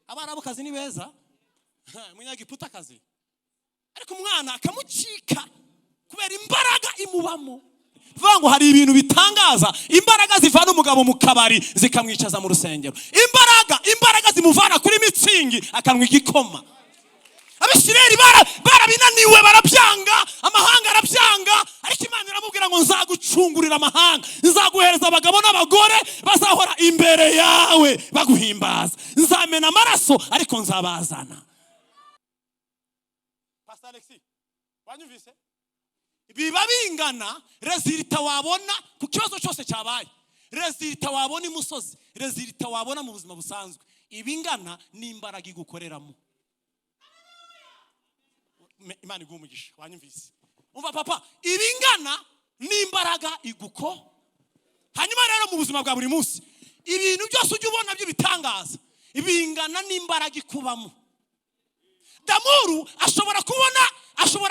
abarabukazi nibeza munyagiputakazi ariko umwana akamucika kubera imbaraga imubamo. Vango hari ibintu bitangaza, imbaraga zivana umugabo mu kabari zikamwicaza mu rusengero, imbaraga zimuvana kuri mitsingi akanwa igikoma. Abisirayeli barabinaniwe, barabyanga, amahanga arabyanga, ariko Imana iramubwira ngo nzagucungurira amahanga, nzaguhereza abagabo n'abagore bazahora imbere yawe baguhimbaza, nzamena amaraso ariko nzabazana. Pastor Alexis, wanyumvise? Biba bingana resulta wabona ku kibazo cyose cyabaye, resulta wabona imusozi, resulta wabona mu buzima busanzwe, ibingana n'imbaraga igukoreramo. Imana iguha umugisha. Wanyumvise? Umva papa, ibingana n'imbaraga iguko. Hanyuma rero mu buzima bwa buri munsi ibintu byose ujye ubona by'ibitangaza, ibingana n'imbaraga ikubamo. Damuru ashobora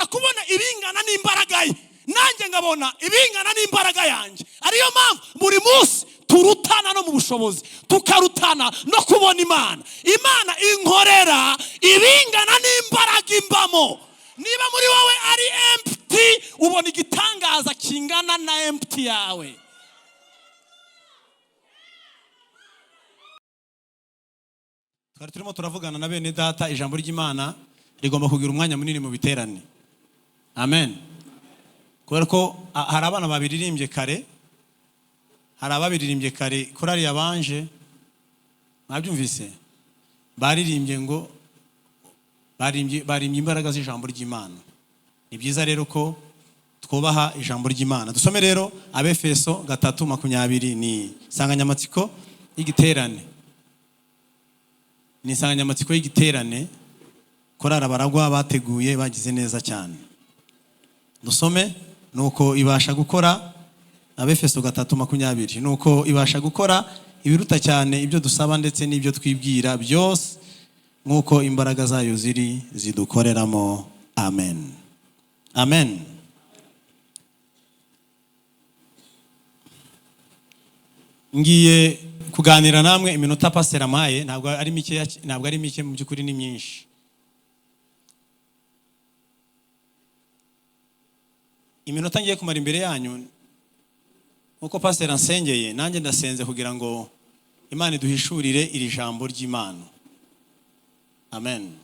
kubona ibingana n'imbaraga ye, nanjye ngabona ibingana n'imbaraga yanjye. Ariyo mpamvu buri munsi turutana no mu bushobozi, tukarutana no kubona Imana inkorera ibingana n'imbaraga imbamo. Niba muri wowe ari empty, ubona igitangaza kingana na empty yawe. Twari turimo turavugana na bene data, ijambo ry'Imana rigomba kugira umwanya munini mu biterane. Amen. Kubera ko hari abana babiririmbye kare, hari ababiririmbye kare korali yabanje, mwabyumvise? Baririmbye ngo barimbye imbaraga z'ijambo ry'Imana. Ni byiza rero ko twubaha ijambo ry'Imana. Dusome rero Abefeso 3:20 ni insanganyamatsiko y'igiterane. Ni insanganyamatsiko y'igiterane korali abaragwa bateguye bagize neza cyane. Dusome nuko ibasha gukora, Abefeso 3:20, nuko ibasha gukora ibiruta cyane ibyo dusaba ndetse n'ibyo twibwira byose, nkuko imbaraga zayo ziri zidukoreramo. Amen. Amen. Ngiye kuganira namwe iminota pasera maye, ntabwo ari mike mu byukuri, ni myinshi. Iminota ngiye kumara imbere yanyu nkuko pasera nsengeye, nanjye ndasenze kugira ngo Imana iduhishurire iri jambo ry'Imana. Amen.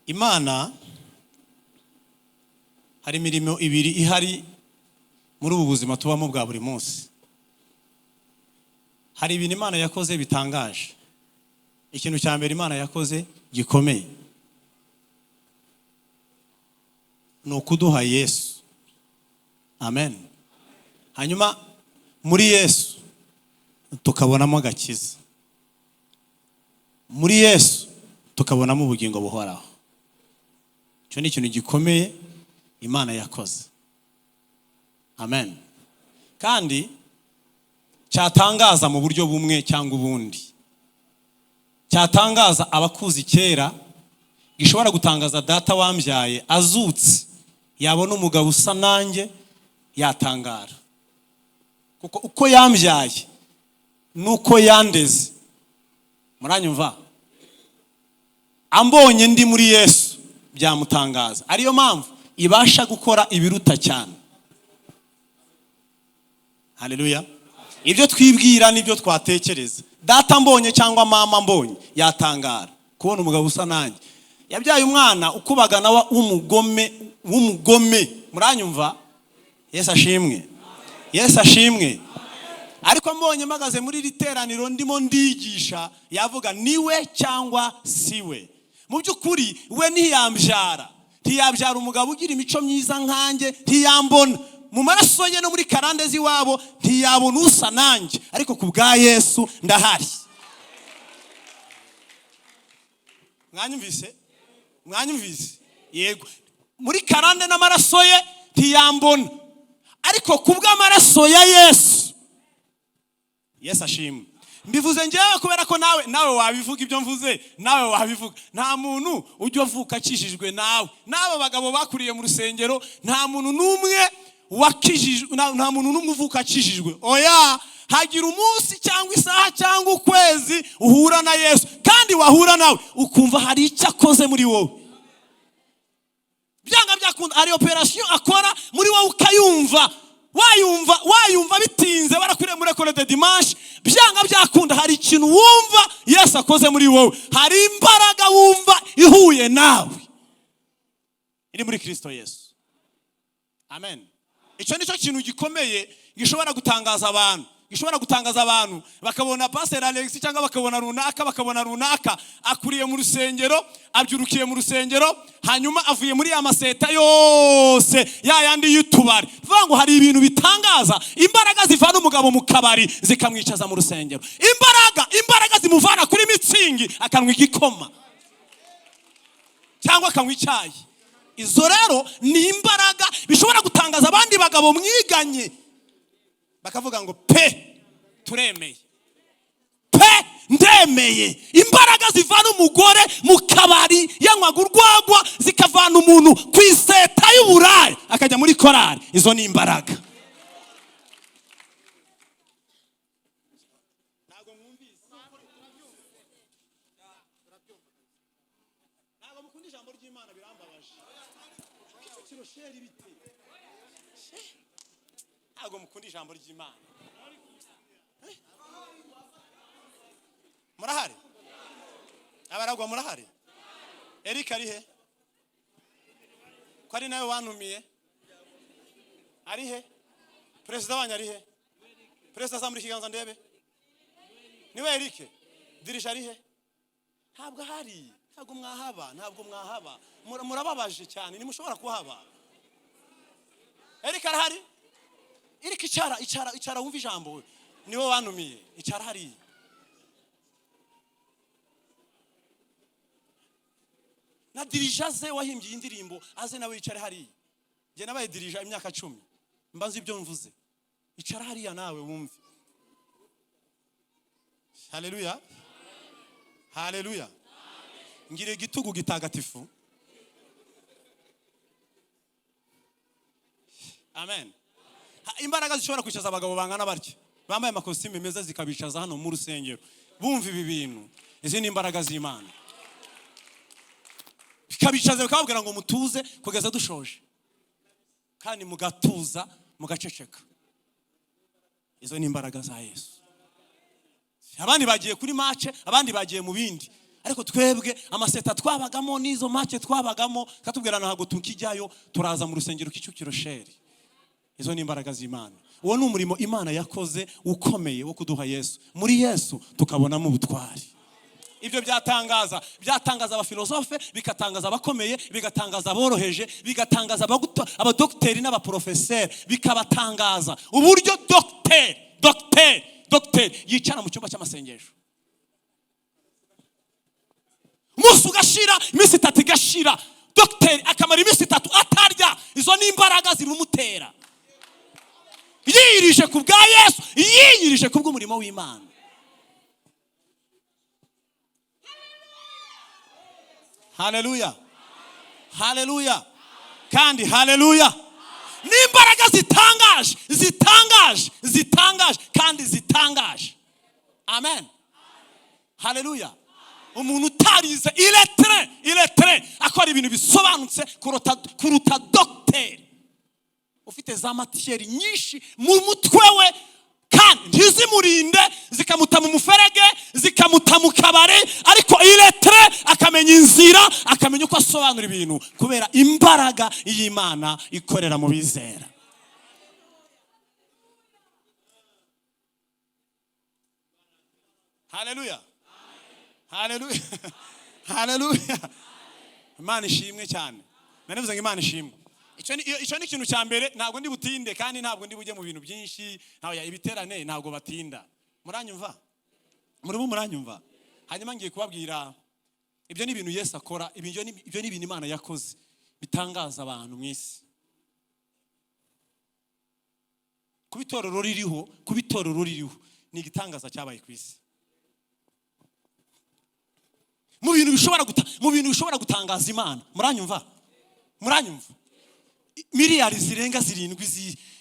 Imana hari imirimo ibiri ihari muri ubu buzima tubamo bwa buri munsi. Hari ibintu Imana yakoze bitangaje. Ikintu cya mbere Imana yakoze gikomeye ni ukuduha Yesu. Amen. Hanyuma muri Yesu tukabonamo agakiza, muri Yesu tukabonamo ubugingo buhoraho. Icyo ni ikintu gikomeye Imana yakoze. Amen. Kandi cyatangaza mu buryo bumwe cyangwa ubundi, cyatangaza abakuzi kera, gishobora gutangaza data wambyaye azutse yabona umugabo usa nanjye yatangara, kuko uko yambyaye nuko yandeze. Muranyumva? Ambonye ndi muri Yesu byamutangaza. Ariyo mpamvu ibasha gukora ibiruta cyane. Haleluya. Ibyo twibwira nibyo twatekereza. Data mbonye cyangwa mama mbonye yatangara kubona umugabo usa nanjye. Yabyaye umwana ukubagana w'umugome. Muranyumva? Yesu ashimwe. Yesu ashimwe. Ariko mbonye magaze muri literaniro ndimo ndigisha, yavuga niwe cyangwa siwe. Mu byukuri we ntiyabyara umugabo ugira imico myiza nkanjye, ntiyambona mu maraso ye no muri karande z'iwabo, ntiyabona usa nanjye, ariko ku bwa Yesu ndahari. Mwanyumvise? Yego. Muri karande n'amaraso ye ntiyambona, ariko ku bw'amaraso ya Yesu. Yesu ashimwe. Mbivuze ngewe kubera ko nawe wabivuga ibyo mvuze, nawe wabivuga. Nta muntu ujya avuka akijijwe nawe. N'abo bagabo bakuriye mu rusengero nta muntu n'umwe wakijijwe, nta muntu n'umwe uvuka akijijwe. Oya, hagira umunsi cyangwa isaha cyangwa ukwezi uhura na Yesu, kandi wahura nawe ukumva hari icyo akoze muri wowe. Byanga byakunda ari operation akora muri wowe ukayumva, wayumva bitinze barakure muri école de dimanche, byanga byakunda hari ikintu wumva Yesu akoze muri wowe, hari imbaraga wumva ihuye nawe iri muri Kristo Yesu. Amen. Icyo nicyo kintu gikomeye gishobora gutangaza abantu, bakabona Pastor Alex cyangwa bakabona runaka akuriye mu rusengero, abyurukiye mu rusengero, hanyuma avuye muri amaseta yose yandi y'utubari. Vuga ngo hari ibintu bitangaza, imbaraga zivana umugabo mu kabari zikamwicaza mu rusengero, imbaraga zimuvana kuri mitsingi akanwa igikoma cyangwa akanwa icyayi. Izo rero ni imbaraga bishobora gutangaza abandi bagabo mwiganye, bakavuga ngo pe turemeye, pe ndemeye. Imbaraga zivana umugore mu kabari yanywaga urwagwa zikavana umuntu ku iseta y'uburayi akajya muri korari. Izo ni imbaraga. Ntabwo mukunda ijambo ry'Imana, birambabaje. Kicukiro shelL bite? Ntabwo mukunda ijambo ry'Imana. Murahari? Abaragwa murahari? Eric ari he? Ko ari nawe wanumiye? Ari he? Perezida wanyu ari he? Perezida zamuri kiganza ndebe. Niwe Eric? Dirija ari he? Ntabwo hari. Ntabwo mwahaba. Murababaje cyane, nimushobora kuhaba. Eric arahari? Eric icara wumva ijambo, niwe wanumiye. Icara hari. Na dirija ze wahimbye indirimbo aze nawe yicare hari. Je nabaye dirija imyaka 10. Mbanze ibyo mvuze. Icara hari ya nawe wumve. Haleluya. Haleluya. Ngire gitugu gitagatifu. Amen. Imbaraga zishobora kwicaza abagabo bangana barya, bambaye amakositime meza zikabicaza hano mu rusengero, bumva ibi bintu. Izi ni imbaraga z'Imana. Bikabicaza bakababwira ngo mutuze kugeza dushoje, kandi mugatuza mugaceceka. Izo ni imbaraga za Yesu. Abandi bagiye kuri match, abandi bagiye mu bindi, ariko twebwe amaseta twabagamo n'izo match twabagamo, katubwira ntago tukijyayo, turaza mu rusengero Kicukiro shelL. Izo ni imbaraga z'Imana. Uwo ni umurimo Imana yakoze ukomeye wo kuduha Yesu. Muri Yesu tukabonamo ubutwari. Ibyo byatangaza abafilosofe, bikatangaza abakomeye, bigatangaza aboroheje, bigatangaza abadokteri n'abaprofeseri, bikabatangaza uburyo dokteri yicara mu cyumba cy'amasengesho. Umunsi ugashira, iminsi 3 igashira, dokteri akamara iminsi 3 atarya. Izo ni imbaraga zirumutera. Yirije ku bwa Yesu, yirije ku bw'umurimo w'Imana. Haleluya. Haleluya. Kandi haleluya. N'imbaraga zitangaje kandi zitangaje. Amen. Haleluya. Umuntu utarize iletre akora ibintu bisobanutse kuruta dokteri ufite za matiyeri nyinshi mu mutwe we, kandi ntizimurinde zikamuta mu muferege, zikamuta mu kabare, ariko iletre akamenya inzira, akamenya uko asobanura ibintu kubera imbaraga y'Imana ikorera mu bizera. Haleluya. Haleluya. Haleluya. Imana ishimwe cyane. Nanivuze ngo Imana ishimwe. Icyo ni ikintu cya mbere. Ntabwo ndi butinde kandi ntabwo ndi bujye mu bintu byinshi. Ntawe ibiterane ntabwo batinda. Muranyumva? Muranyumva? Hanyuma ngiye kubabwira ibyo ni ibintu Yesu akora, ibyo ni ibintu Imana yakoze bitangaza abantu mu isi. Kubitorero ririho ni igitangaza cyabaye ku isi. Mu bintu bishobora gutangaza Imana. Muranyumva? Miliyari zirenga 7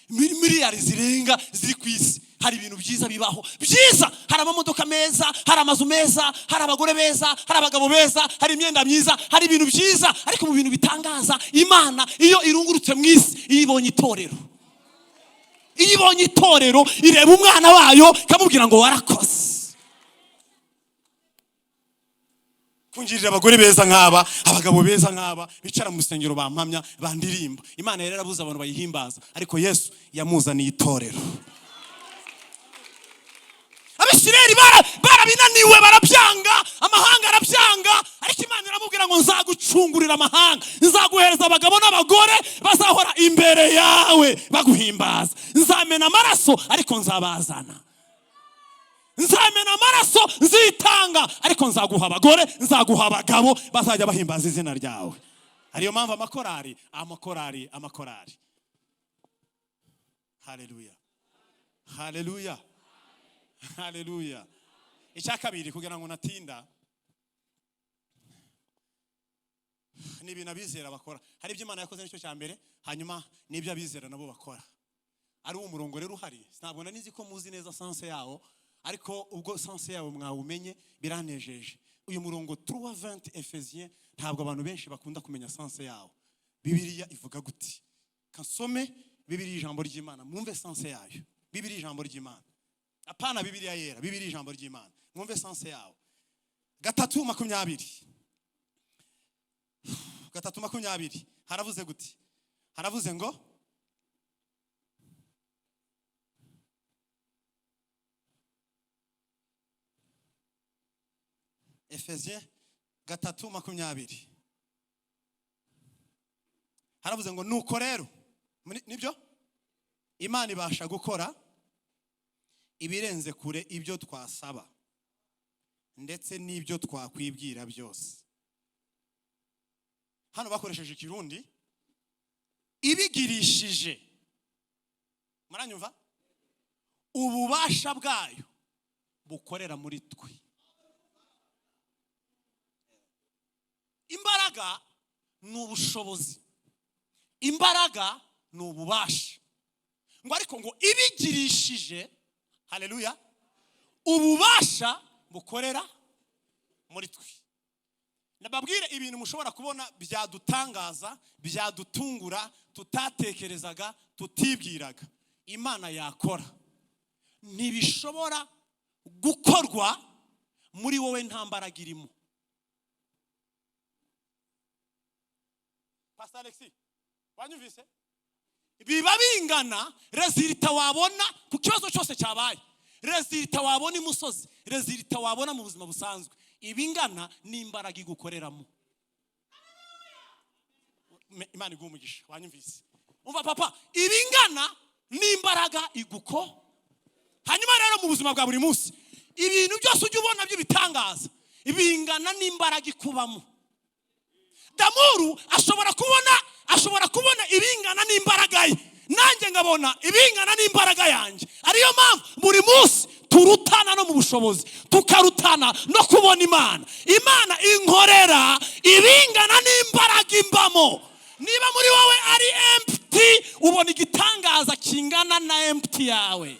miliyari zirenga ziri ku isi. Hari ibintu byiza bibaho byiza, hari amamodoka meza, hari amazu meza, hari abagore beza, hari abagabo beza, hari imyenda myiza, hari ibintu byiza. Ariko mu bintu bitangaza, Imana iyo irungurutse mu isi, iyo ibonye itorero ireba umwana wayo ikamubwira ngo warakoze. Kungirira abagore beza nk'aba, abagabo beza nk'aba, bicara mu rusengero bampamya, bandirimba. Imana yari yarabuze abantu bayihimbaza, ariko Yesu yamuzaniye itorero. Abisirayeli barabinaniwe, barabyanga, amahanga arabyanga, ariko Imana iramubwira ngo nzagucungurira amahanga, nzaguhereza abagabo n'abagore bazahora imbere yawe baguhimbaza. Nzamena amaraso ariko nzabazana, nzamena amaraso nzitanga, ariko nzaguha abagore, nzaguha abagabo bazajya bahimbaza izina ryawe. Ariyo mpamvu amakorari. Haleluya, haleluya, haleluya. Icya kabiri, kugira ngo natinda, ni ibintu abizera bakora. Hari ibyo Imana yakoze nicyo cya mbere, hanyuma n'ibyo abizera nabo bakora. Ari uwo murongo rero uhari, ntabwo nanizi ko muzi neza sanse yawo, ariko ubwo sanse yawo mwawumenye biranejeje. Uyu murongo 3:20 Efesiens, ntabwo abantu benshi bakunda kumenya sanse yawo. Bibiliya ivuga guti? Kasome Bibiliya ijambo ry'Imana, mwumve sanse yayo. Bibiliya ijambo ry'Imana, apana Bibiliya yera, Bibiliya ijambo ry'Imana, mwumve sanse yawo. 3:20 haravuze guti? Haravuze ngo Efesiens 3:20 haravuze ngo nuko rero, nibyo Imana ibasha gukora ibirenze kure ibyo twasaba ndetse n'ibyo twakwibwira byose. Hano bakoresheje ikirundi, ibigirishije, muranyumva, ububasha bwayo bukorera muri twe. Imbaraga ni ubushobozi, imbaraga ni ububasha, ngo ariko ngo ibigirishije, haleluya, ububasha bukorera muri twe. Nababwire ibintu mushobora kubona byadutangaza, byadutungura, tutatekerezaga, tutibwiraga, Imana yakora. Ntibishobora gukorwa muri wowe nta mbaraga irimo. Pastor Alexis, wanyumvise? Biba bingana resulta wabona ku kibazo cyose cyabaye, resulta wabona imusozi, resulta wabona mu buzima busanzwe, ibingana n'imbaraga igukoreramo. Imana iguha umugisha, wanyumvise? Umva papa, ibingana n'imbaraga iguko. Hanyuma rero mu buzima bwa buri munsi, ibintu byose ujye ubona byo bitangaza, ibingana n'imbaraga ikubamo. Damuru ashobora kubona ibingana n'imbaraga ye, nanjye ngabona ibingana n'imbaraga yanjye. Ariyo mpamvu buri munsi turutana no mu bushobozi, tukarutana no kubona Imana. Imana inkorera ibingana n'imbaraga imbamo. Niba muri wowe ari empty, ubona igitangaza kingana na empty yawe.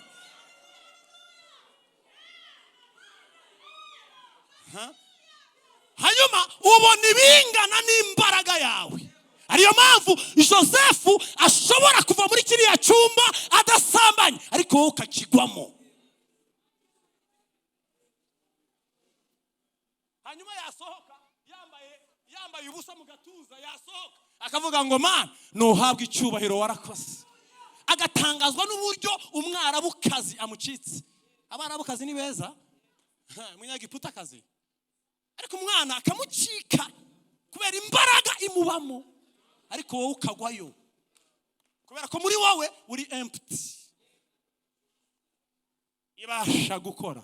Hanyuma ubona ibingana n'imbaraga yawe. Ariyo mpamvu Joseph ashobora kuva muri kiriya cyumba adasambanye, ariko wowe ukakigwamo. Hanyuma yasohoka yambaye ubusa mu gatuza, yasohoka akavuga ngo Mana nuhabwa icyubahiro, warakoze. Agatangazwa n'uburyo umwarabukazi amucitse. Abarabukazi ni beza, munyagiputakazi, ariko umwana akamucika kubera imbaraga imubamo, ariko wowe ukagwayo kubera ko muri wowe uri empty. Ibasha gukora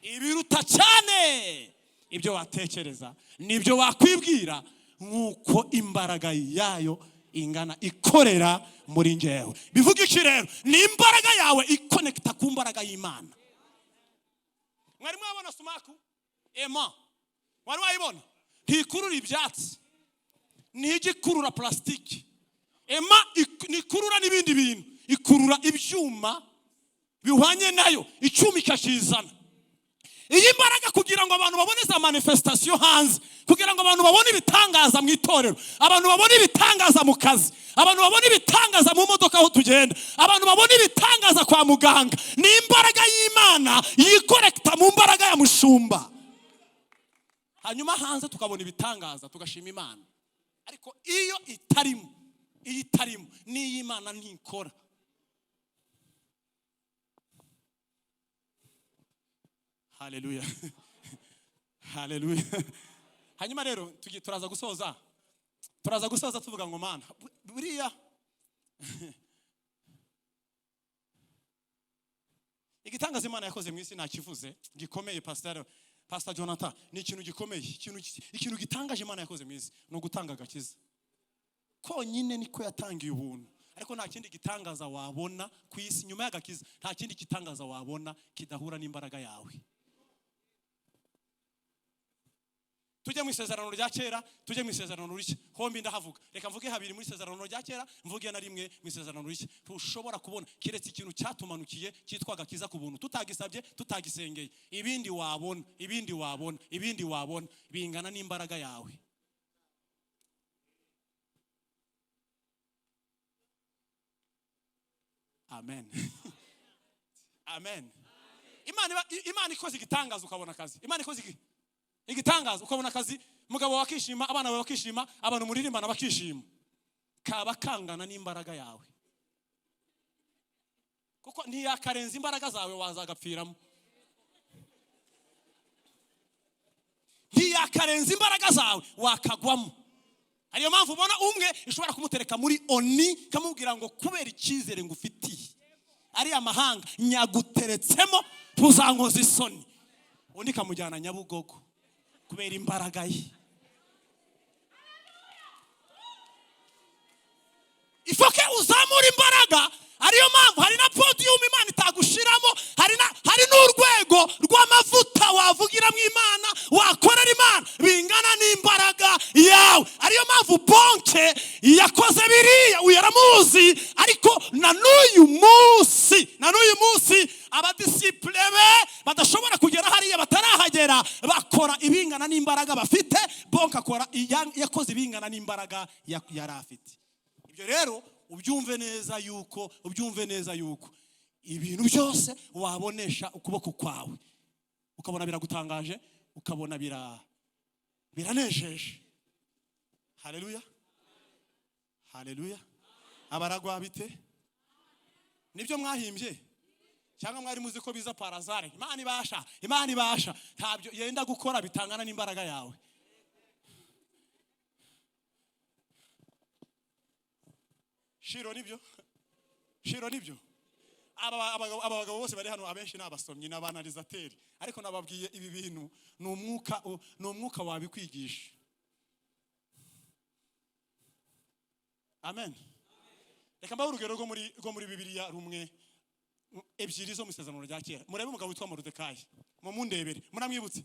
ibiruta cyane ibyo watekereza, nibyo wakwibwira, nk'uko imbaraga yayo ingana ikorera muri njyewe. Bivuga iki rero? Ni imbaraga yawe ikonekta ku mbaraga y'Imana. Mwari mwabona sumaku? Ema. Mwari wayibona? ntikurura ibyatsi, ntigikurura plastiki. Ema nikurura n'ibindi bintu, ikurura ibyuma bihwanye nayo, icyuma ikashizana. Iyi mbaraga kugira ngo abantu babone za manifestation hanze, kugira ngo abantu babone ibitangaza mu itorero, abantu babone ibitangaza mu kazi, abantu babone ibitangaza mu modoka aho tugenda, abantu babone ibitangaza kwa muganga, ni imbaraga y'Imana yikorekta mu mbaraga ya mushumba. Hanyuma hanze tukabona ibitangaza tugashima Imana. Ariko iyo itarimo ni Imana ntikora. Haleluya. Haleluya. Hanyuma rero turaza gusoza tuvuga ngo Mana buriya igitangaza Imana yakoze mu isi nakivuze gikomeye. Pastor Jonathan, ni ikintu gikomeye, ikintu gitangaje Imana yakoze mu isi no gutanga agakiza. Konyine niko yatangiye ubuntu, ariko nta kindi gitangaza wabona ku isi nyuma y'agakiza, nta kindi gitangaza wabona kidahura n'imbaraga yawe. Tujye mu isezerano rya kera, tujye mu isezerano rishya, hombi ndahavuga. Reka mvuge habiri muri isezerano rya kera, mvuge na rimwe mu isezerano rishya. Tushobora kubona kiretse ikintu cyatumanukiye cyitwa gakiza ku buntu, tutagisabye, tutagisengeye. Ibindi wabona bingana n'imbaraga yawe. Amen. Amen. Imana ikoze igitangaza ukabona akazi. Imana ikoze igitangaza ukabona akazi, mugabo wakishima, abana bawe bakishima, abantu muririmbana bakishima. Kaba kangana n'imbaraga yawe. Kuko ntiyakarenza imbaraga zawe wazagapfiramo. Ntiyakarenza imbaraga zawe wakagwamo. Ariyo mpamvu ubona umwe ishobora kumutereka muri oni kamubwira ngo kubera icyizere ngufitiye ari amahanga nyaguteretsemo tuzankoza isoni, undi kamujyana Nyabugogo kubera imbaraga ye. Ifoke uzamura imbaraga. Ariyo mpamvu hari na podium Imana itagushiramo, hari n'urwego rw'amavuta wavugiramo Imana, wakorera Imana bingana n'imbaraga yawe. Ariyo mpamvu bonke yakoze biriya uyaramuzi, ariko na n'uyu munsi abadisiple be badashobora kugera hariya batarahagera, bakora ibingana n'imbaraga bafite. Bonke akora yakoze ibingana n'imbaraga yari afite. Ibyo rero ubyumve neza yuko ibintu byose wabonesha ukuboko kwawe, ukabona biragutangaje, ukabona biranejeje. Haleluya. Haleluya. Abaragwa bite? Nibyo mwahimbye cyangwa mwari muzi ko biza parazare? Imana ibasha ntabyo yenda gukora bitangana n'imbaraga yawe. Shiro nibyo. Abagabo bose bari hano abenshi n'abasomyi n'abanalizateri, ariko nababwiye ibi bintu ni umwuka wabikwigisha. Amen. Reka mbaho urugero rwo muri Bibiliya rumwe ebyiri zo mu isezerano rya kera. Murebe umugabo witwa Moridekayi, mundebere, muramwibutse.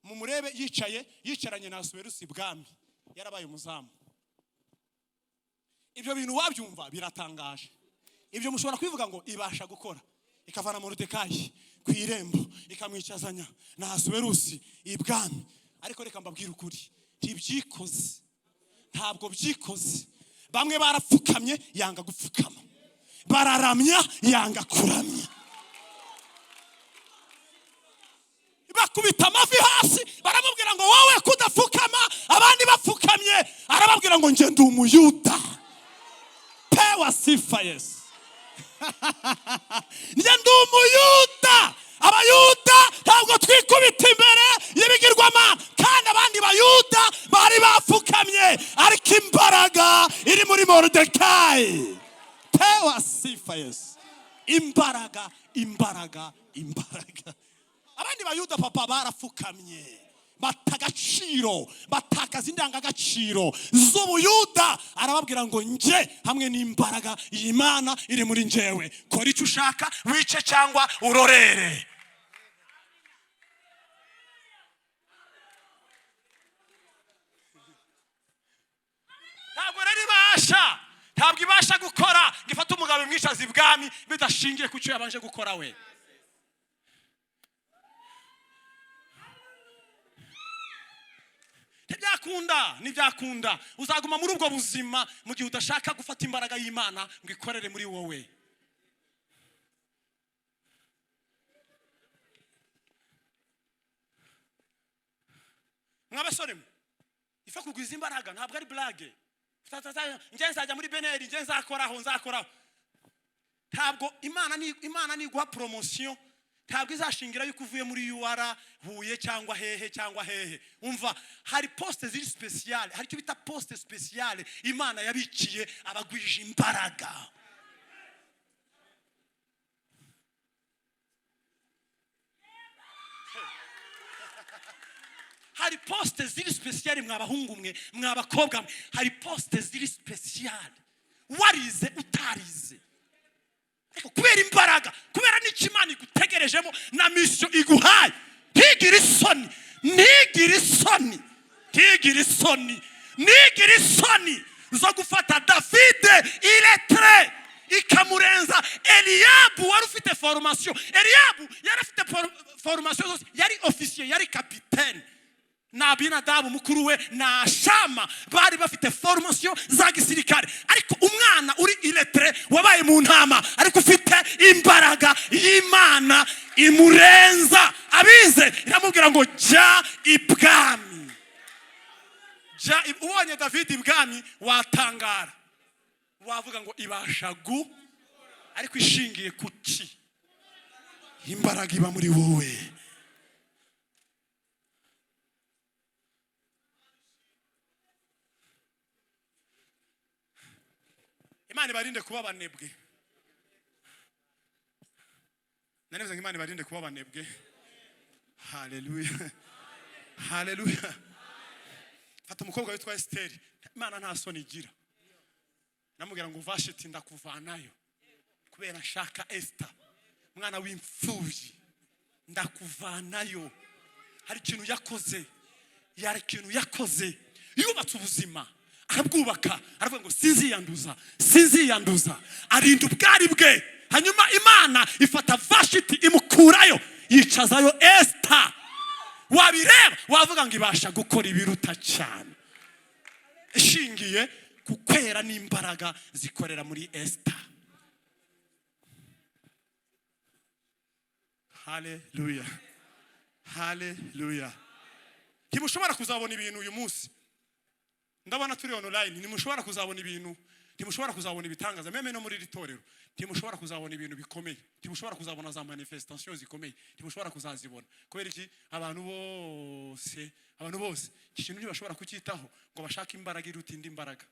Mumurebe yicaranye na Asuwerusi bwami, yarabaye umuzamu. Ibyo bintu wabyumva biratangaje. Ibyo mushobora kwivuga ngo ibasha gukora, ikavana Moridekayi ku irembo ikamwicazanya na Asuwerusi ibwami. Ariko reka mbabwire ukuri, ntabwo byikoze. Bamwe barapfukamye yanga gupfukama, bararamya yanga kuramya, bakubita amavi hasi baramubwira ngo wowe kudapfukama abandi bapfukamye, arababwira ngo nje ndi umuyuda. Pewa sifa Yesu. Nje ndi umuyuda. Abayuda ntabwo twikubita imbere y'ibigirwamana, kandi abandi bayuda bari bapfukamye, ariko imbaraga iri muri Moridekayi. Pewa sifa Yesu. Imbaraga. Abandi bayuda papa barapfukamye, batagaciro, batakaza indangagaciro z'ubuyuda. Arababwira ngo nje hamwe n'imbaraga y'Imana iri muri njewe, kora icyo ushaka, wice cyangwa urorere. ntabwo ibasha gukora gifata umugabo mwishaza ibwami bidashingiye ku cyo yabanje gukora we. Ntibyakunda uzaguma muri ubwo buzima mu gihe udashaka gufata imbaraga y'Imana ngo ikorere muri wowe. Mwabasore ifa kugwiza imbaraga ntabwo ari blague. Nje nzajya muri beneri, nje nzakoraho. Ntabwo Imana niguha promotion ntabwo izashingira yuko uvuye muri UR Huye cyangwa hehe. Umva hari poste ziri special, hari cyo bita poste special Imana yabikiye abagwije imbaraga. Hari poste ziri special mwabahungu mwe, mwabakobwa mwe, hari poste ziri special warize utarize. Ariko kubera imbaraga, kubera n'ikimana igutegerejemo na mission iguhaye, ntigire isoni zo gufata David iletre ikamurenza Eliabu wari ufite formation. Eliabu yari afite formation zose, yari officier, yari capitaine. Na Abinadabu mukuru we na Shama bari bafite formation za gisirikare, ariko umwana uri iletre wabaye mu ntama ariko ufite imbaraga y'Imana imurenza. Abize iramubwira ngo jya ibwami. Ubonye David ibwami watangara, wavuga ngo ibasha ariko ishingiye kuki? Imbaraga iba muri wowe. Imana ibarinde kuba abanebwe. Naneze Imana ibarinde kuba abanebwe. Hallelujah. Hallelujah. Fata umukobwa witwa Esther. Imana nta soni igira. Namubwira ngo vashiti ndakuvanayo kubera nshaka Esther, mwana w'imfubyi, ndakuvanayo. Hari ikintu yakoze, yubatse ubuzima arabwubaka, aravuga ngo sinziyanduza, arinda ubwari bwe. Hanyuma Imana ifata vashiti imukurayo, yicazayo Esther. Wabireba wavuga ngo ibasha gukora ibiruta cyane, ishingiye ku kwera n'imbaraga zikorera muri Esther. Hallelujah. Hallelujah. Ntimushobora kuzabona ibintu uyu munsi. Ndabona turi online, ntimushobora kuzabona ibintu, ntimushobora kuzabona ibitangaza meme no muri ritorero. Ntimushobora kuzabona ibintu bikomeye, ntimushobora kuzabona za manifestations zikomeye, ntimushobora kuzazibona. Kubera iki? Abantu bose ikintu ntibashobora kucyitaho ngo bashaka imbaraga iruta indi imbaraga.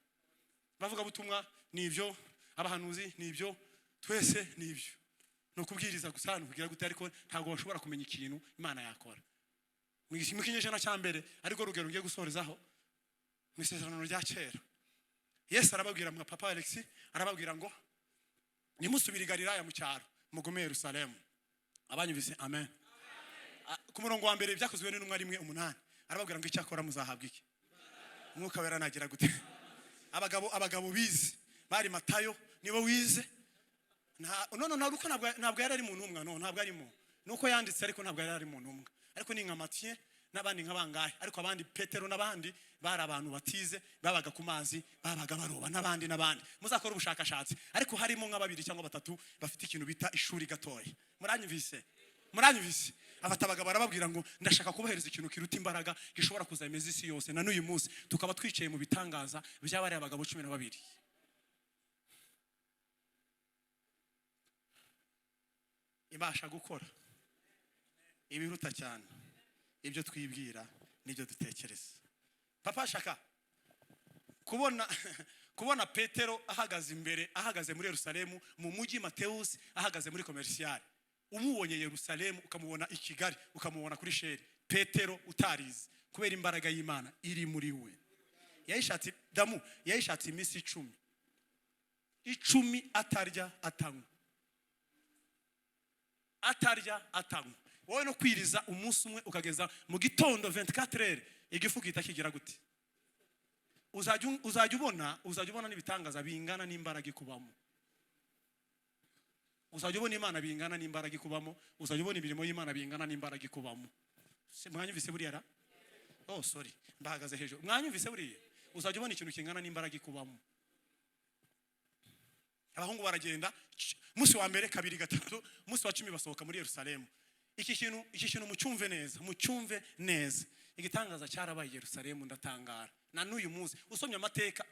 Bavuga butumwa nibyo, abahanuzi nibyo, twese nibyo. No kubwiriza gusa kugira gute, ariko ntago bashobora kumenya ikintu Imana yakora. Mu kinyejana cya mbere ariko rugero ngiye gusorezaho mu isezerano rya kera, Yesu arababwira mwa papa Alex, arababwira ngo nimusubire Galilaya mu cyaro mugume Yerusalemu. Abanyumvise amen. Ku murongo wa mbere byakozwe n'intumwa rimwe 8, arababwira ngo icyakora muzahabwa iki? Umwuka wera nagira gute? Abagabo bize bari Matayo nibo wize. Nuko ntabwo yari ari mu ntumwa, ntabwo arimo. Nuko yanditse ariko ntabwo yari ari mu ntumwa. Ariko ni nka Mathieu n'abandi nk'abangahe, ariko abandi Petero n'abandi bari abantu batize, babaga ku mazi, babaga baroba n'abandi. Muzakora ubushakashatsi, ariko harimo nka 2 cyangwa 3 bafite ikintu bita ishuri gatoya. Muranyumvise? Afata abagabo barababwira ngo ndashaka kubahereza ikintu kiruta imbaraga gishobora kuzameza isi yose. Na n'uyu munsi tukaba twicaye mu bitangaza by'abari abagabo 12. Ibasha gukora ibiruta cyane ibyo twibwira n'ibyo dutekereza. Papa shaka kubona Petero ahagaze muri Yerusalemu mu mujyi, Mateus ahagaze muri commercial. Umubonye Yerusalemu ukamubona i Kigali, ukamubona kuri shelL. Petero utarize kubera imbaraga y'Imana iri muri we. Yayishatse iminsi 10 atarya atanywa. Wowe no kwiriza umunsi umwe ukageza mu gitondo 24 heures, igifu kita kigira gute? uzajya ubona n'ibitangaza bingana n'imbaraga ikubamo. Uzajya ubona Imana bingana n'imbaraga ikubamo, uzajya ubona imirimo y'Imana bingana n'imbaraga ikubamo. Mwanyumvise buriya ra? Oh sorry, mbahagaze hejuru. Mwanyumvise buriya? Uzajya ubona ikintu kingana n'imbaraga ikubamo. Abahungu baragenda musi wa mbere kabiri gatatu, musi wa 10 basohoka muri Yerusalemu. Iki kintu mucyumve neza. Igitangaza cyarabaye Yerusalemu ndatangara. Na n'uyu munsi usomye amateka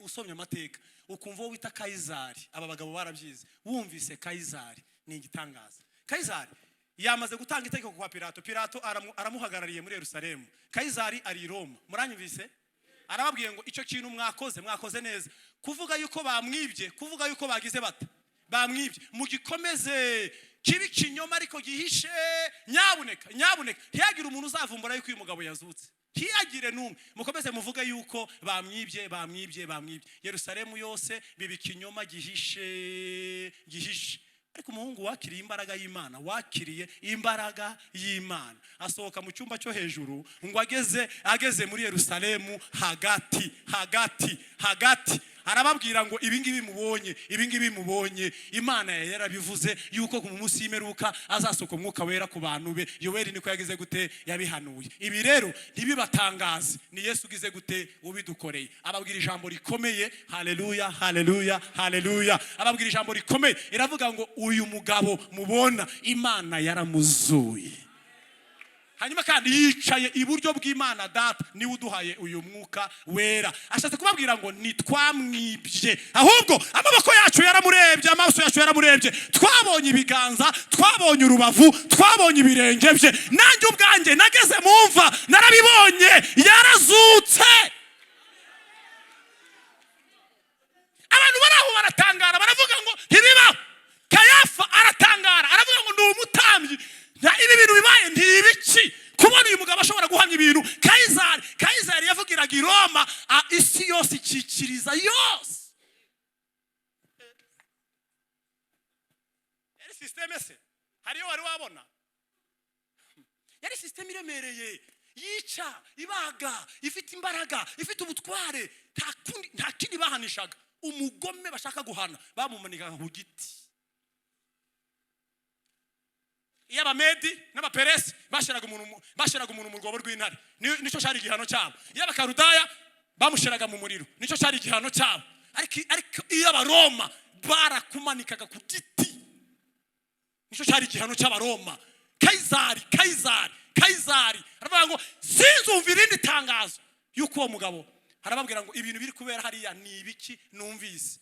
ukumva wo wita Kaisari, aba bagabo barabyize. Wumvise Kaisari ni igitangaza. Kaisari yamaze gutanga itegeko kwa Pilato aramuhagarariye muri Yerusalemu. Kaisari ari Roma. Muranyumvise? Arababwiye ngo icyo kintu mwakoze neza. Kuvuga yuko bamwibye, kuvuga yuko bagize bata. Bamwibye. Mugikomeze kibi kinyoma ariko gihishe. Nyabuneka ntiyagira umuntu uzavumbura yuko uyu mugabo yazutse. Ntiyagire numwe. Mukomeze muvuge yuko bamwibye. Yerusalemu yose bibi kinyoma gihishe. Ariko umuhungu wakiriye imbaraga y'Imana asohoka mu cyumba cyo hejuru ngo ageze muri Yerusalemu hagati arababwira ngo ibingibi mubonye Imana yarabivuze yuko ku munsi y'imperuka azasohoka umwuka wera ku bantu be. Yoweri niko yagize gute yabihanuye. Ibi rero ntibibatangaze, ni Yesu ugize gute ubidukoreye. Ababwira ijambo rikomeye. Haleluya. Ababwira ijambo rikomeye, iravuga ngo uyu mugabo mubona Imana yaramuzuye. Hanyuma kandi yicaye iburyo bw'Imana Data, niwe uduhaye uyu mwuka wera. Ashatse kubabwira ngo nitwamwibye, ahubwo amaboko yacu yaramurebye, amaso yacu yaramurebye. Twabonye ibiganza, twabonye urubavu, twabonye ibirenge bye. Nanjye ubwanjye nageze mumva narabibonye, yarazutse. Abantu baraho baratangara, baravuga ngo ntibibaho. Kayafa aratangara, aravuga ngo ndi umutambyi. Ibi bintu bibaye ntibiki kubona uyu mugabo ashobora guhamya ibintu. Kaisari yavugiraga i Roma, isi yose ikikiriza yose. Yari systeme se hariyo wari wabona. Yari systeme iremereye, yica, ibaga, ifite imbaraga, ifite ubutware. Nta kindi bahanishaga. Umugome bashaka guhana bamumanikaga ku giti. Abamedi n'abaperesi bashiraga umuntu mu rwobo rw'intare, nico cyari igihano cyabo. Abakarudaya bamushiraga mu muriro, nico cyari igihano cyabo. Ariko Abaroma barakumanikaga ku giti, nico cyari igihano cy'Abaroma. Kaisari aravuga ngo sinzumva irindi tangazo yuko uwo mugabo. Arababwira ngo ibintu biri kubera hariya ni ibiki numvise.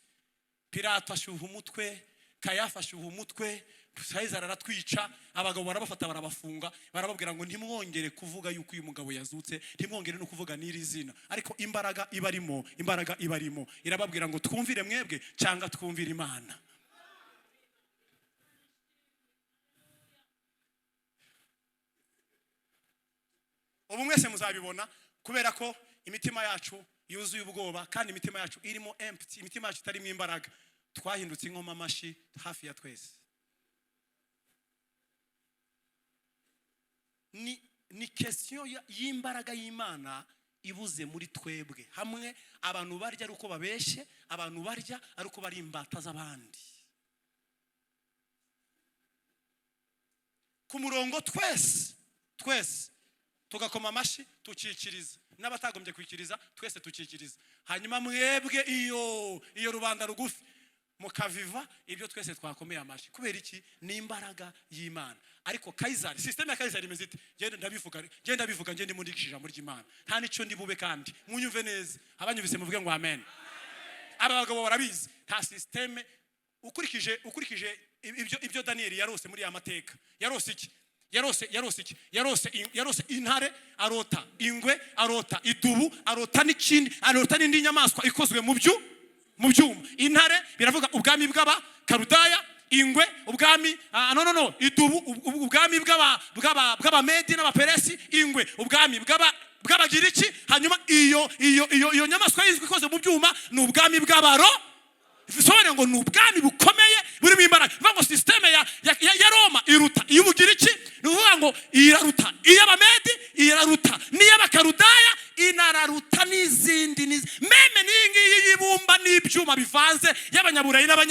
Pilato ashuha umutwe, Kayafa ashuha umutwe, Kaisari aratwica. Abagabo barabafata barabafunga, barababwira ngo ntimwongere kuvuga yuko uyu mugabo yazutse, ntimwongere no kuvuga n'iri zina. Ariko imbaraga ibarimo irababwira ngo twumvire mwebwe cyangwa twumvire Imana. Ubu mwese muzabibona kubera ko imitima yacu yuzuye ubwoba, kandi imitima yacu irimo empty, imitima yacu itarimo imbaraga. Twahindutse inkoma amashi hafi ya twese. Ni question y'imbaraga y'Imana ibuze muri twebwe. Hamwe abantu barya ari uko babeshe, abantu barya ari uko bari imbata z'abandi. Ku murongo twese tugakoma amashi tukikiriza, n'abatagombye kwikiriza twese tukikiriza. Hanyuma mwebwe iyo rubanda rugufi mukaviva ibyo twese twakomeye amashi. Kubera iki? Ni imbaraga y'Imana. Ariko Kaisari, systeme ya Kaisari imeze ite? Genda ndabivuga ngende mundikishije ijambo ry'Imana. Nta nico ndi bube kandi munyumve neza. Abanyumvise muvuge ngo amen. Abagabo barabizi nta systeme ukurikije ibyo Daniel yarose muri ya mateka. Yarose iki? Yarose intare, arota ingwe, arota idubu, arota n'indi nyamaswa ikozwe mu byuma. Intare biravuga ubwami bw'Abakarudaya, ingwe ubwami idubu ubwami bw'Abamedi n'Abaperesi, ingwe ubwami bw'Abagiriki. Hanyuma iyo nyamaswa yizwe ikoze mu byuma ni ubwami bw'Abaro. Bisobanura ngo ni ubwami bukomeye burimo imbaraga. Bivuga ngo systeme ya Roma iruta iy'Ubugiriki, bivuga ngo iraruta iy'Abamedi, iraruta n'iy'Abakarudaya, inararuta n'izindi meme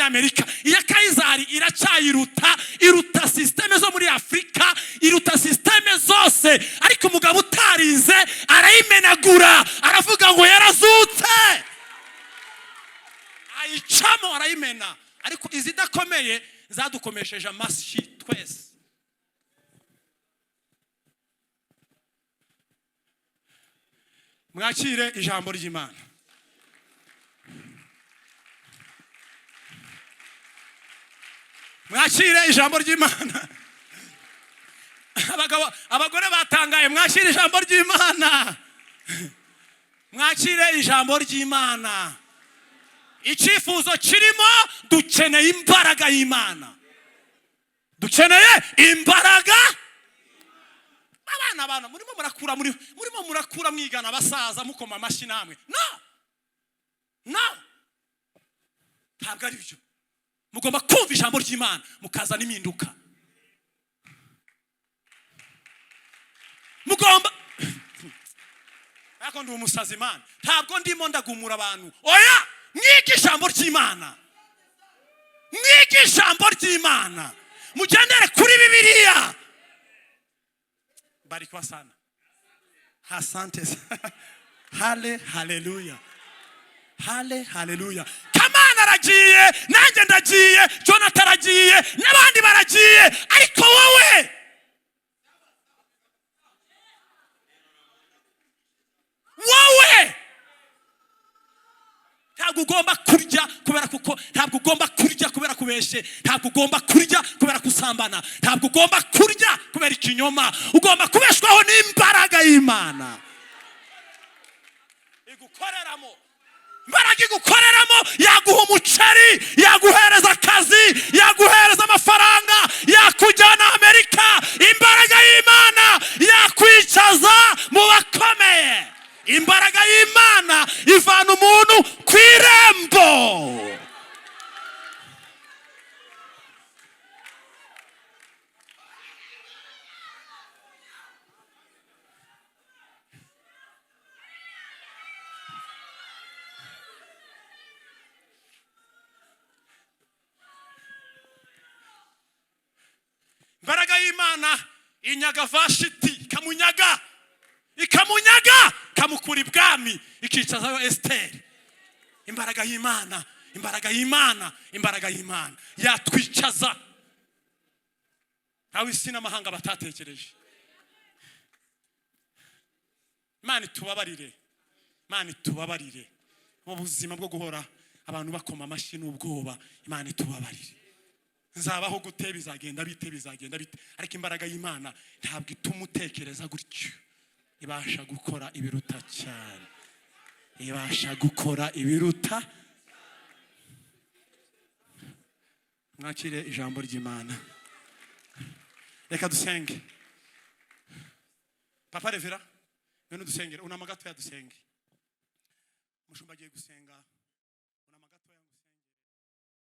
Amerika. Iya Kayizari iracyayiruta, iruta systeme zo muri Afrika, iruta systeme zose. Ariko umugabo utarize arayimenagura, aravuga ngo yarazutse. Ayicamo arayimena. Ariko izidakomeye zadukomesheje amashi twese. Mwakire ijambo ry'Imana. Mwakire ijambo ry'Imana. Abagore batangaye, mwakire ijambo ry'Imana. Mwakire ijambo ry'Imana. Icyifuzo kirimo dukeneye imbaraga y'Imana. Dukeneye imbaraga. Abana murimo murakura mwigana abasaza mukoma amashi namwe. No. Ntabwo ari byo. Mugomba kumva ijambo ry'Imana mukaza n'impinduka. Mugomba Ako ndi umusazi Imana. Ntabwo ndimo ndagumura abantu. Oya, mwige ijambo ry'Imana. Mwige ijambo ry'Imana. Mugendere kuri Bibiliya. Barikiwa sana. Asante. Hallelujah. Hallelujah. Kamana aragiye, nanjye ndagiye, Jonathan aragiye, n'abandi baragiye, ariko wowe ntabwo ugomba kurya kubera kuko, ntabwo ugomba kurya kubera kubeshe, ntabwo ugomba kurya kubera kusambana, ntabwo ugomba kurya kubera ikinyoma. Ugomba kubeshwaho n'imbaraga y'Imana igukoreramo. Imbaraga igukoreramo yaguha umuceri, yaguhereza akazi, yaguhereza amafaranga, yakujyana Amerika. Imbaraga y'Imana yakwicaza mu bakomeye. Imbaraga y'Imana ivana umuntu ku irembo. Imbaraga y'Imana inyaga Vashiti, ikamunyaga kamukura ibwami, ikicazayo Esteri. Imbaraga y'Imana yatwicaza aho isi n'amahanga batatekereje. Imana itubabarire mu buzima bwo guhora abantu bakoma amashi n'ubwoba. Imana itubabarire. Nzabaho gute, bizagenda bite. Ariko imbaraga y'Imana ntabwo ituma utekereza gutyo. Ibasha gukora ibiruta cyane. Mwakire ijambo ry'Imana. Reka dusenge. Papa Revera, ngwino dusengere. Unama gato ya dusenge. Mushumba agiye gusenga.